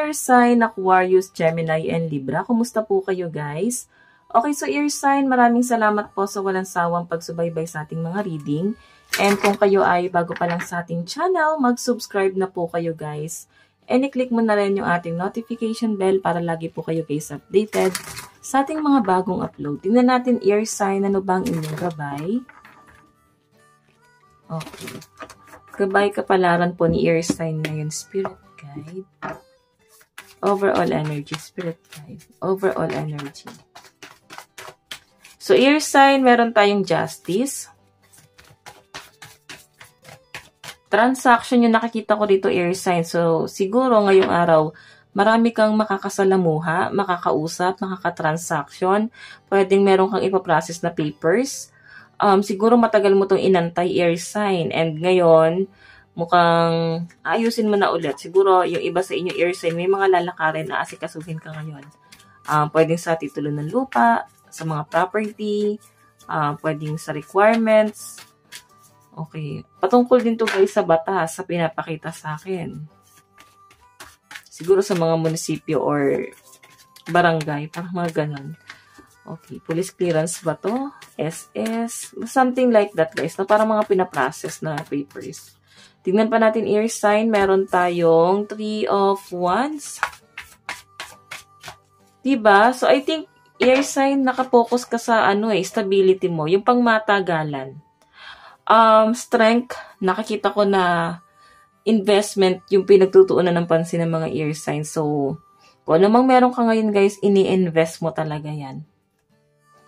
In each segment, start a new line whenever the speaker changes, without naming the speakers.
air sign, Aquarius, Gemini, and Libra. Kumusta po kayo guys? Okay, so air sign, maraming salamat po sa walang sawang pagsubaybay sa ating mga reading. And kung kayo ay bago pa lang sa ating channel, mag-subscribe na po kayo guys. And i-click mo na rin yung ating notification bell para lagi po kayo guys updated sa ating mga bagong upload. Tingnan natin air sign, ano bang inyong gabay? Okay. Gabay kapalaran po ni air sign ngayon, spirit guide. Overall energy, spirit guide. Overall energy. So, air sign, meron tayong justice. Transaction yung nakikita ko dito, air sign. So, siguro ngayong araw, marami kang makakasalamuha, makakausap, makakatransaction. Pwedeng meron kang ipaprocess na papers. Siguro matagal mo itong inantay, air sign. And ngayon, mukhang ayusin mo na ulit. Siguro yung iba sa inyo, air sign, may mga lalakarin na asikasuhin ka ngayon. Pwedeng sa titulo ng lupa, sa mga property, pwedeng sa requirements. Okay. Patungkol din to guys sa batas, sa pinapakita sa akin. Siguro sa mga munisipyo or barangay, parang mga ganon. Okay. Police clearance ba to? SS? Something like that guys. Na parang mga pinaprocess na papers. Tingnan pa natin air sign. Meron tayong 3 of Wands. Diba? So I think air sign, nakapokus ka sa stability mo. Yung pangmatagalan. Strength, nakikita ko na investment yung pinagtutuunan ng pansin ng mga air sign. So, kung anumang meron ka ngayon guys, ini-invest mo talaga yan.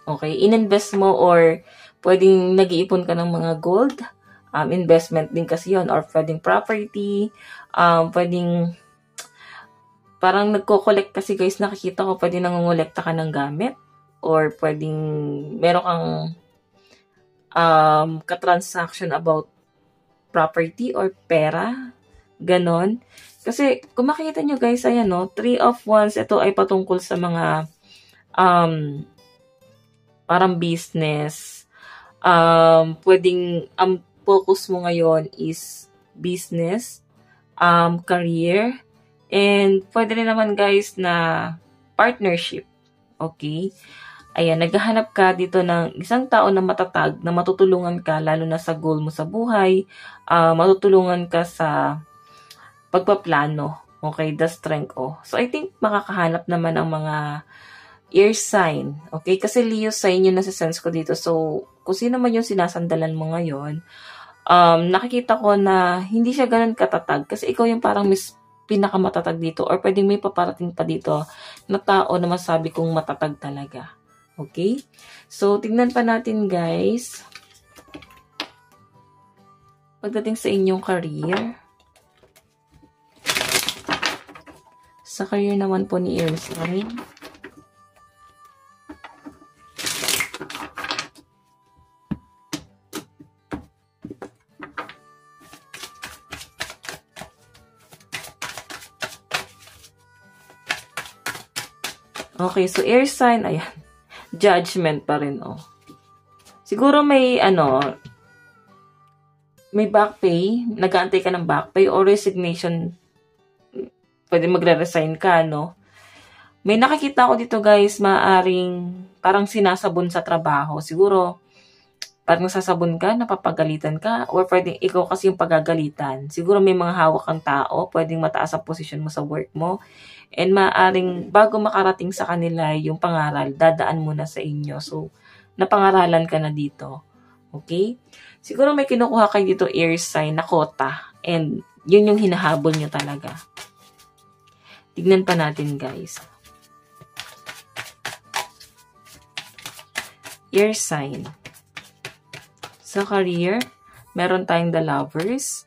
Okay, in-invest mo or pwedeng nag-iipon ka ng mga gold. Investment din kasi yun. Or pwedeng property. Pwedeng parang nagko-collect kasi guys, nakikita ko pwedeng nangongolekta ka ng gamit or pwedeng meron kang ka-transaction about property or pera, ganon. Kasi kung makikita nyo guys, ayan 3 of Wands, ito ay patungkol sa mga parang business. Pwedeng focus mo ngayon is business, career, and pwede rin naman guys na partnership. Okay? Ayan, naghahanap ka dito ng isang tao na matatag, na matutulungan ka lalo na sa goal mo sa buhay. Matutulungan ka sa pagpaplano. Okay, the strength. So, I think makakahanap naman ang mga air sign. Okay, kasi Leo sign yung nasa-sense ko dito. So, kung sino man yung sinasandalan mo ngayon, nakikita ko na hindi siya ganun katatag. Kasi ikaw yung parang pinakamatatag dito or pwedeng may paparating pa dito na tao na masabi kong matatag talaga. Okay? So, tingnan pa natin guys. Pagdating sa inyong career. Sa career naman po ni air sign. Okay, so air sign, ayan. Judgment pa rin, Siguro may, may back pay, nag-aantay ka ng back pay or resignation, pwede magre-resign ka, May nakikita ko dito, guys, maaring parang sinasabon sa trabaho. Siguro, parang sasabon ka, napapagalitan ka, or pwedeng ikaw kasi yung pagagalitan. Siguro may mga hawak kang tao, pwedeng mataas ang position mo sa work mo. And maaring bago makarating sa kanila yung pangaral, dadaan muna sa inyo. So, napangaralan ka na dito. Okay? Siguro may kinukuha kayo dito air sign na quota. And yun yung hinahabol nyo talaga. Tignan pa natin guys. Air sign. Sa career, meron tayong the lovers.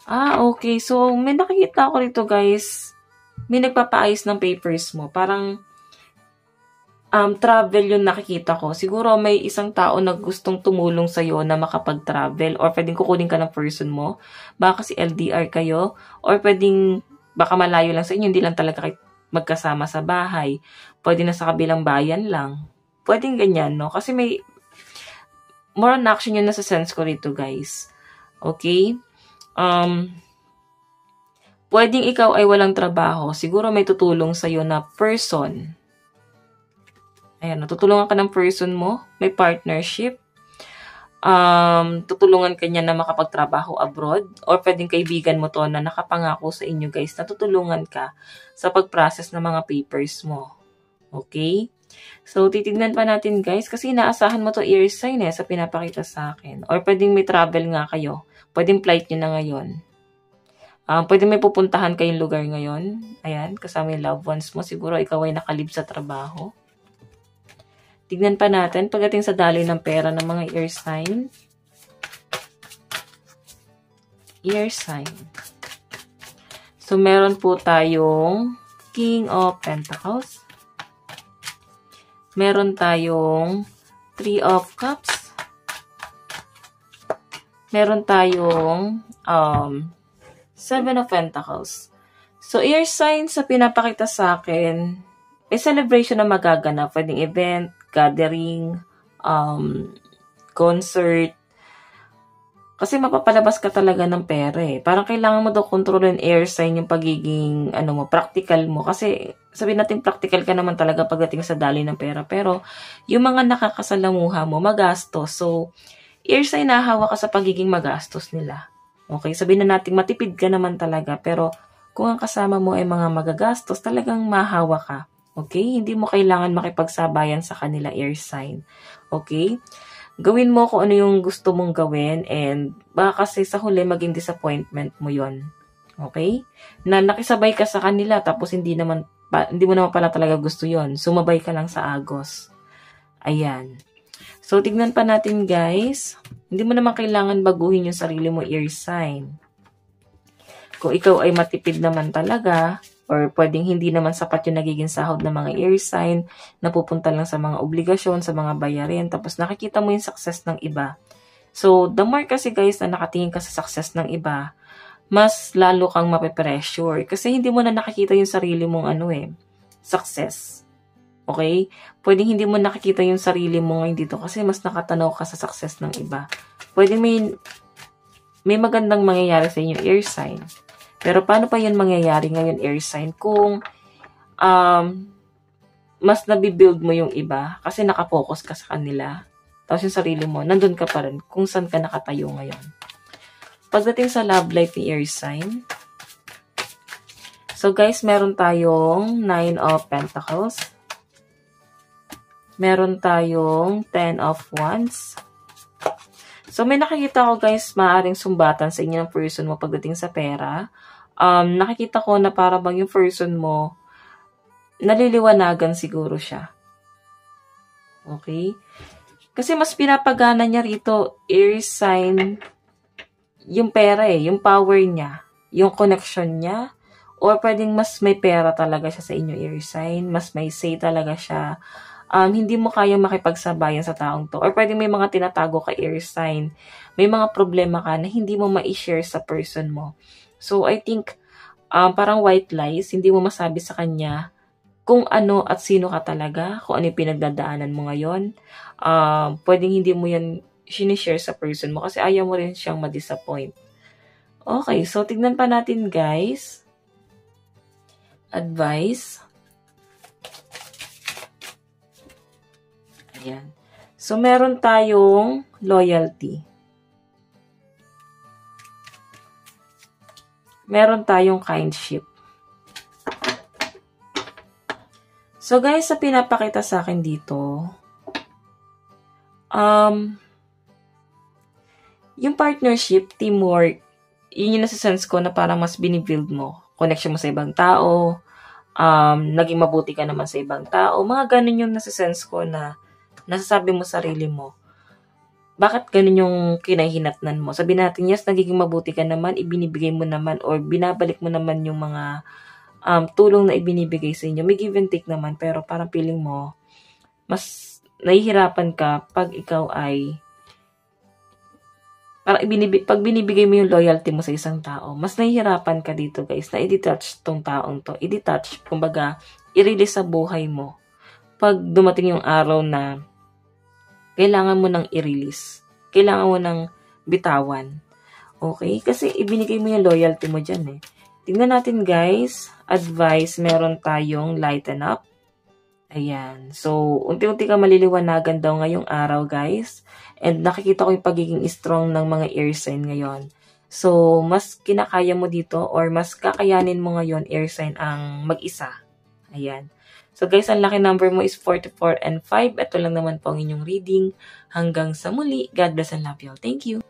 Okay. So, may nakikita ko dito guys. May nagpapaayos ng papers mo. Parang travel yung nakikita ko. Siguro may isang tao na gustong tumulong sa'yo na makapag-travel or pwedeng kukunin ka ng person mo. Baka kasi LDR kayo or pwedeng baka malayo lang sa inyo. Hindi lang talaga kayo magkasama sa bahay. Pwede na sa kabilang bayan lang. Pwedeng ganyan, Kasi may more on action yun na sa sense ko rito, guys. Okay? Pwedeng ikaw ay walang trabaho. Siguro may tutulong sa'yo na person. Ayan, tutulungan ka ng person mo. May partnership. Tutulungan ka niya na makapagtrabaho abroad. Or pwedeng kaibigan mo to na nakapangako sa inyo guys na tutulungan ka sa pag-process ng mga papers mo. Okay? So, titignan pa natin guys, kasi inaasahan mo to air sign sa pinapakita sa akin. Or pwedeng may travel nga kayo. Pwedeng flight nyo na ngayon. Pwedeng may pupuntahan kayong lugar ngayon. Ayan, kasama yung loved ones mo. Siguro ikaw ay nakalib sa trabaho. Tignan pa natin pagdating sa daloy ng pera ng mga air sign. Air sign. So, meron po tayong King of Pentacles. Meron tayong 3 of Cups. Meron tayong 7 of Pentacles. So, air signs sa pinapakita sa akin, may celebration na magaganap. Pwedeng event, gathering, concert. Kasi mapapalabas ka talaga ng pera Parang kailangan mo daw kontrolin air sign yung pagiging practical mo. Kasi sabihin natin practical ka naman talaga pagdating sa daloy ng pera. Pero yung mga nakakasalamuha mo, magastos. So, air sign nahawa ka sa pagiging magastos nila. Okay, sabihin na natin matipid ka naman talaga. Pero kung ang kasama mo ay mga magagastos, talagang mahawa ka. Okay, hindi mo kailangan makipagsabayan sa kanila air sign. Okay? Gawin mo kung ano yung gusto mong gawin and baka kasi sa huli maging disappointment mo yon. Okay? Na nakisabay ka sa kanila tapos hindi mo naman pala talaga gusto yon. Sumabay ka lang sa agos. Ayan. So, tignan pa natin guys. Hindi mo naman kailangan baguhin yung sarili mo air sign. Kung ikaw ay matipid naman talaga, or pwedeng hindi naman sapat yung nagiging sahod ng mga air sign, napupunta lang sa mga obligasyon, sa mga bayarin, tapos nakikita mo yung success ng iba. So, the more kasi guys na nakatingin ka sa success ng iba, mas lalo kang mape-pressure. Kasi hindi mo na nakikita yung sarili mong success. Okay? Pwedeng hindi mo nakikita yung sarili mo ngayon dito kasi mas nakatanaw ka sa success ng iba. Pwedeng may magandang mangyayari sa inyo air sign. Pero paano pa yun mangyayari ngayon, air sign, kung mas nabibuild mo yung iba kasi nakapokus ka sa kanila. Tapos yung sarili mo, nandun ka pa rin kung saan ka nakatayo ngayon. Pagdating sa love life ni air sign, so guys, meron tayong 9 of Pentacles. Meron tayong 10 of Wands. So, may nakikita ko guys, maaaring sumbatan sa inyo ng person mo pagdating sa pera. Nakikita ko na para bang yung person mo, naliliwanagan siguro siya. Okay? Kasi mas pinapagana niya rito, air sign, yung pera yung power niya, yung connection niya, or pwedeng mas may pera talaga siya sa inyo air sign, mas may say talaga siya. Hindi mo kayang makipagsabayan sa taong to. Or pwedeng may mga tinatago ka air sign. May mga problema ka na hindi mo ma-share sa person mo. So, I think, parang white lies, hindi mo masabi sa kanya kung ano at sino ka talaga, kung ano yung pinagdadaanan mo ngayon. Pwedeng hindi mo yan sinishare sa person mo kasi ayaw mo rin siyang ma-disappoint. Okay, so tignan pa natin guys. Advice. Ayan. So, meron tayong loyalty. Meron tayong kindship. So, guys, sa pinapakita sa akin dito, yung partnership, teamwork, yun yung nasa-sense ko na parang mas binibuild mo. Connection mo sa ibang tao, naging mabuti ka naman sa ibang tao. Mga ganun yung nasa-sense ko na nasasabi mo sarili mo. Bakit ganun yung kinahinatnan mo? Sabi natin, yes, nagiging mabuti ka naman, ibinibigay mo naman, or binabalik mo naman yung mga tulong na ibinibigay sa inyo. May give and take naman, pero parang feeling mo, mas nahihirapan ka pag ikaw ay, parang pag binibigay mo yung loyalty mo sa isang tao, mas nahihirapan ka dito guys, na i-detach tong taong to. I-detach, kumbaga, i-release sa buhay mo. Pag dumating yung araw na kailangan mo nang i-release. Kailangan mo nang bitawan. Okay? Kasi ibinigay mo yung loyalty mo dyan Tingnan natin guys. Advice, meron tayong lighten up. Ayan. So, unti-unti ka maliliwanagan daw ngayong araw, guys. And nakikita ko yung pagiging strong ng mga air sign ngayon. So, mas kinakaya mo dito or mas kakayanin mo ngayon, air sign, ang mag-isa. Ayan. So, guys, ang lucky number mo is 44 and 5. Ito lang naman po ang inyong reading. Hanggang sa muli. God bless and love you all. Thank you.